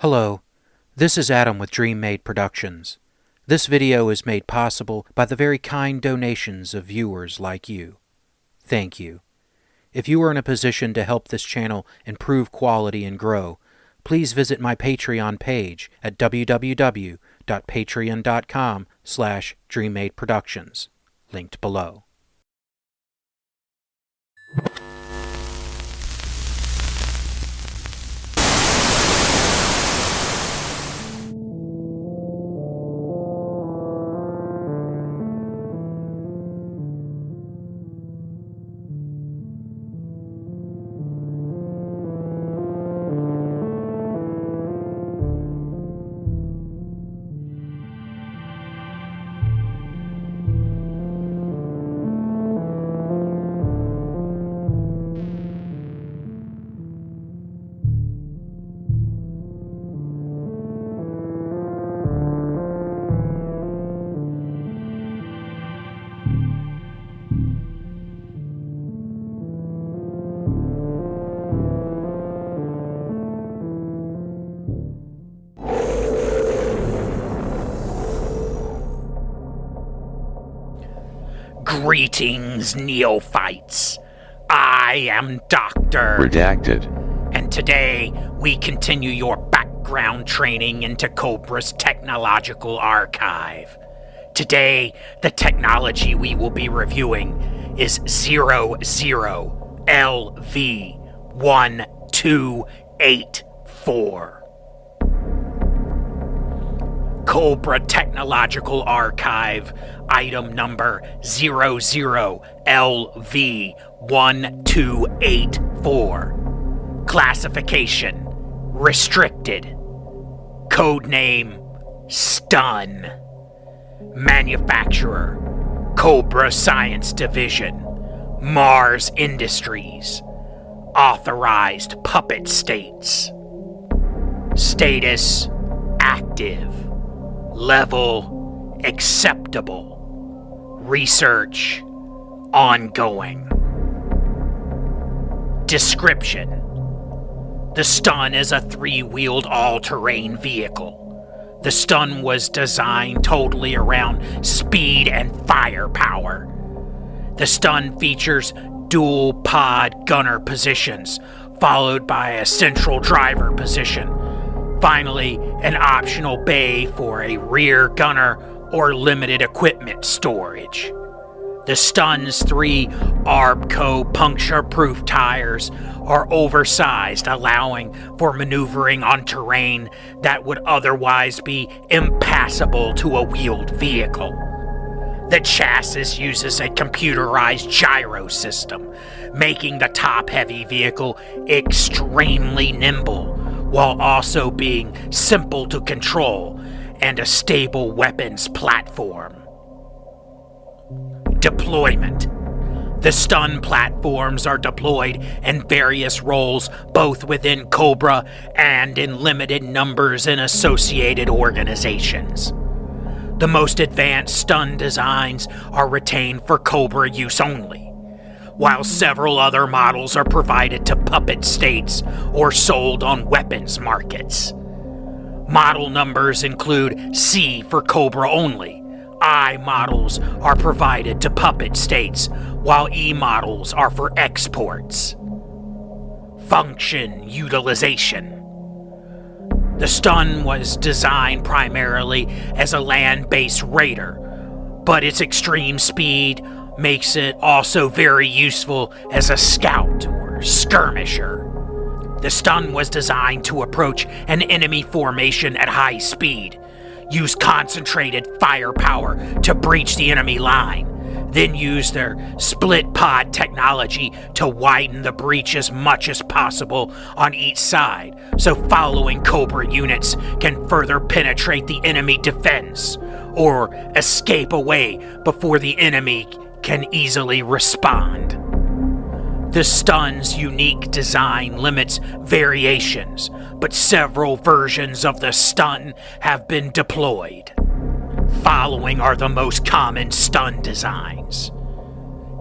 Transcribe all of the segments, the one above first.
Hello, this is Adam with DreamMade Productions. This video is made possible by the very kind donations of viewers like you. Thank you. If you are in a position to help this channel improve quality and grow, please visit my Patreon page at www.patreon.com/DreamMadeProductions, linked below. Greetings, Neophytes. I am Dr. Redacted. And today, we continue your background training into Cobra's technological archive. Today, the technology we will be reviewing is 00LV1284. Cobra Technological Archive, item number 00LV1284. Classification: restricted. Codename: Stun. Manufacturer: Cobra Science Division, Mars Industries. Authorized puppet states. Status: active. Level: acceptable. Research: ongoing. Description: the Stun is a three-wheeled all-terrain vehicle. The Stun was designed totally around speed and firepower. The Stun features dual pod gunner positions, followed by a central driver position. Finally, an optional bay for a rear gunner or limited equipment storage. The Stun's 3 ARBCO puncture-proof tires are oversized, allowing for maneuvering on terrain that would otherwise be impassable to a wheeled vehicle. The chassis uses a computerized gyro system, making the top-heavy vehicle extremely nimble, while also being simple to control and a stable weapons platform. Deployment: the Stun platforms are deployed in various roles both within Cobra and in limited numbers in associated organizations. The most advanced Stun designs are retained for Cobra use only, while several other models are provided to puppet states or sold on weapons markets. Model numbers include C for Cobra only. I models are provided to puppet states, while E models are for exports. Function utilization: the Stun was designed primarily as a land-based raider, but its extreme speed makes it also very useful as a scout or skirmisher. The Stun was designed to approach an enemy formation at high speed, use concentrated firepower to breach the enemy line, then use their split pod technology to widen the breach as much as possible on each side, so following Cobra units can further penetrate the enemy defense or escape away before the enemy can easily respond. The Stun's unique design limits variations, but several versions of the Stun have been deployed. Following are the most common Stun designs: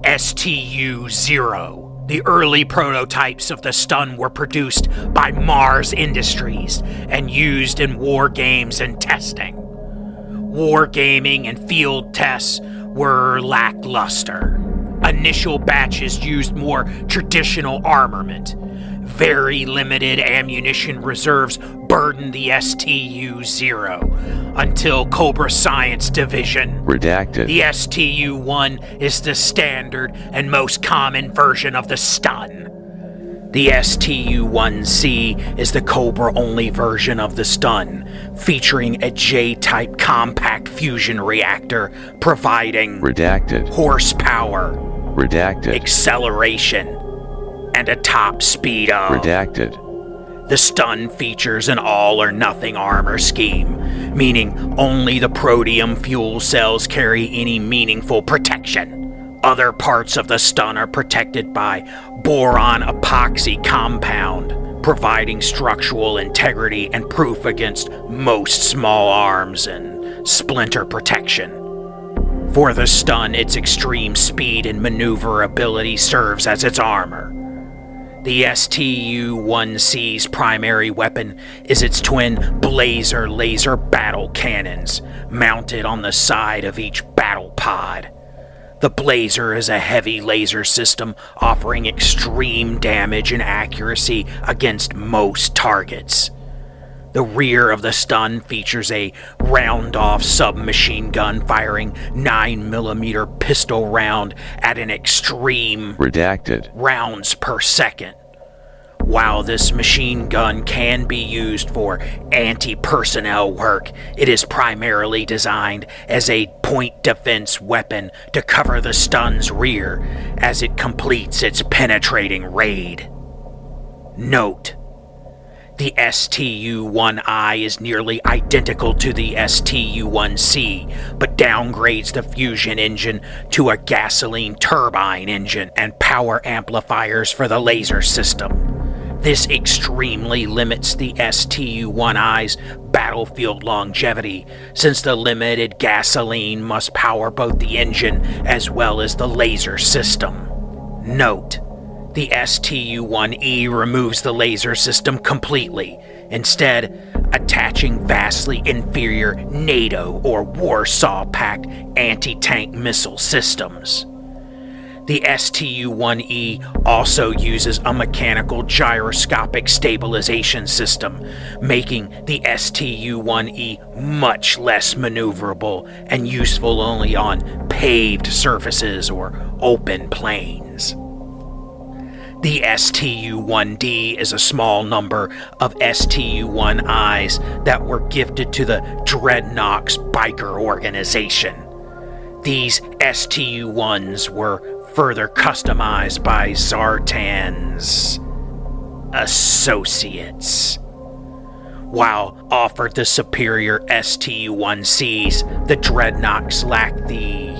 STU-0, The early prototypes of the stun were produced by Mars Industries and used in war games and testing. Wargaming and field tests were lackluster. Initial batches used more traditional armament. Very limited ammunition reserves burdened the STU-0 until Cobra Science Division. Redacted. The STU-1 is the standard and most common version of the stun. The STU-1C is the Cobra-only version of the stun, featuring a J-type compact fusion reactor providing Redacted. horsepower, Redacted. acceleration, and a top speed of. Redacted. The stun features an all-or-nothing armor scheme, meaning only the protium fuel cells carry any meaningful protection. Other parts of the stun are protected by boron epoxy compound, providing structural integrity and proof against most small arms and splinter protection. For the stun, its extreme speed and maneuverability serves as its armor. The STU-1C's primary weapon is its twin Blazer laser battle cannons, mounted on the side of each battle pod. The Blazer is a heavy laser system offering extreme damage and accuracy against most targets. The rear of the stun features a round-off submachine gun firing 9mm pistol round at an extreme Redacted. rounds per second. While this machine gun can be used for anti-personnel work, it is primarily designed as a point defense weapon to cover the stun's rear as it completes its penetrating raid. Note: the STU-1I is nearly identical to the STU-1C, but downgrades the fusion engine to a gasoline turbine engine and power amplifiers for the laser system. This extremely limits the STU-1I's battlefield longevity, since the limited gasoline must power both the engine as well as the laser system. Note: the STU-1E removes the laser system completely, instead attaching vastly inferior NATO or Warsaw Pact anti-tank missile systems. The STU-1E also uses a mechanical gyroscopic stabilization system, making the STU-1E much less maneuverable and useful only on paved surfaces or open plains. The STU-1D is a small number of STU-1Is that were gifted to the Dreadnoks biker organization. These STU-1s were further customized by Zartan's associates. While offered the superior STU-1Cs, the Dreadnoks lacked the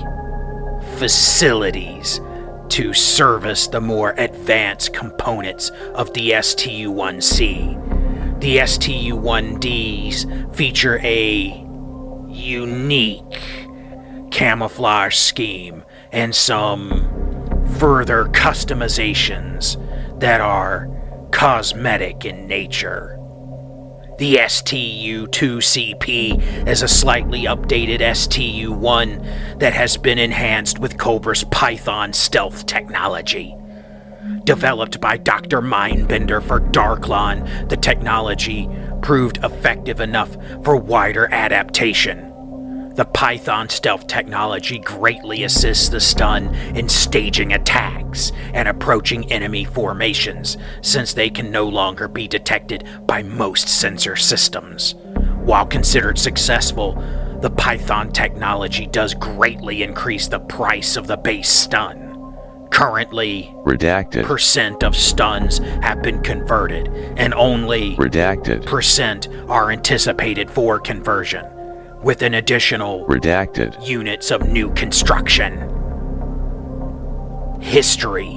facilities to service the more advanced components of the STU-1C. The STU-1Ds feature a unique camouflage scheme and some further customizations that are cosmetic in nature. The STU-2CP is a slightly updated STU-1 that has been enhanced with Cobra's Python stealth technology. Developed by Dr. Mindbender for Darklon, the technology proved effective enough for wider adaptation. The Python stealth technology greatly assists the stun in staging attacks and approaching enemy formations, since they can no longer be detected by most sensor systems. While considered successful, the Python technology does greatly increase the price of the base stun. Currently, Redacted. percent of stuns have been converted, and only Redacted. percent are anticipated for conversion, with an additional Redacted. units of new construction. History.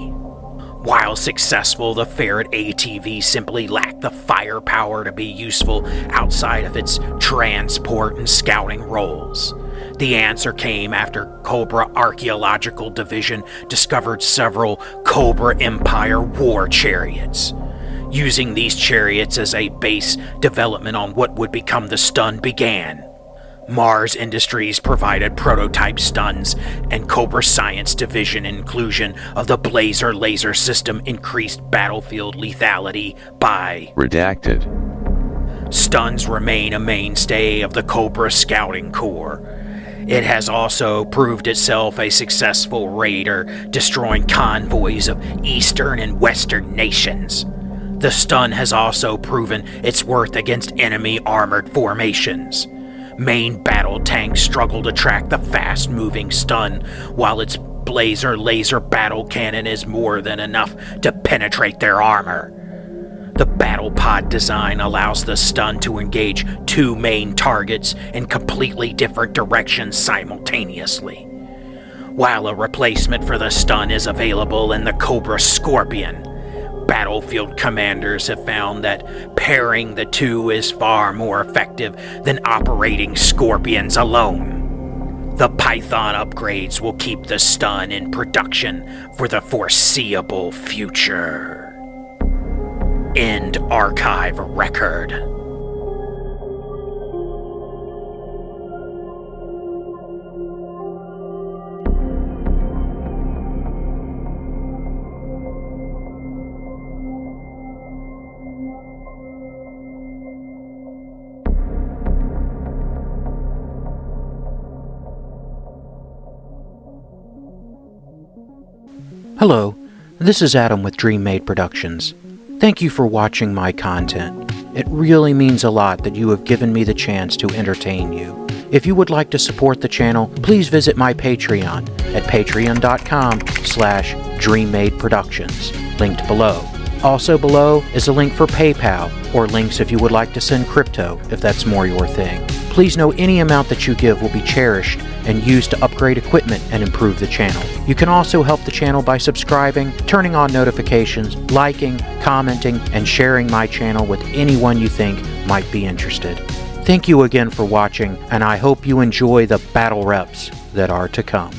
While successful, the Ferret ATV simply lacked the firepower to be useful outside of its transport and scouting roles. The answer came after Cobra Archaeological Division discovered several Cobra Empire war chariots. Using these chariots as a base, development on what would become the stun began. Mars Industries provided prototype stuns, and Cobra Science Division inclusion of the Blazer laser system increased battlefield lethality by redacted. Stuns remain a mainstay of the Cobra Scouting Corps. It has also proved itself a successful raider, destroying convoys of Eastern and Western nations. The stun has also proven its worth against enemy armored formations. Main battle tanks struggle to track the fast-moving stun, while its Blazer laser battle cannon is more than enough to penetrate their armor. The battle pod design allows the stun to engage two main targets in completely different directions simultaneously. While a replacement for the stun is available in the Cobra Scorpion, battlefield commanders have found that pairing the two is far more effective than operating Scorpions alone. The Python upgrades will keep the stun in production for the foreseeable future. End archive record. Hello, this is Adam with Dream Made Productions. Thank you for watching my content. It really means a lot that you have given me the chance to entertain you. If you would like to support the channel, please visit my Patreon at patreon.com/DreamMadeProductions, linked below. Also below is a link for PayPal, or links if you would like to send crypto, if that's more your thing. Please know any amount that you give will be cherished and used to upgrade equipment and improve the channel. You can also help the channel by subscribing, turning on notifications, liking, commenting, and sharing my channel with anyone you think might be interested. Thank you again for watching, and I hope you enjoy the battle reps that are to come.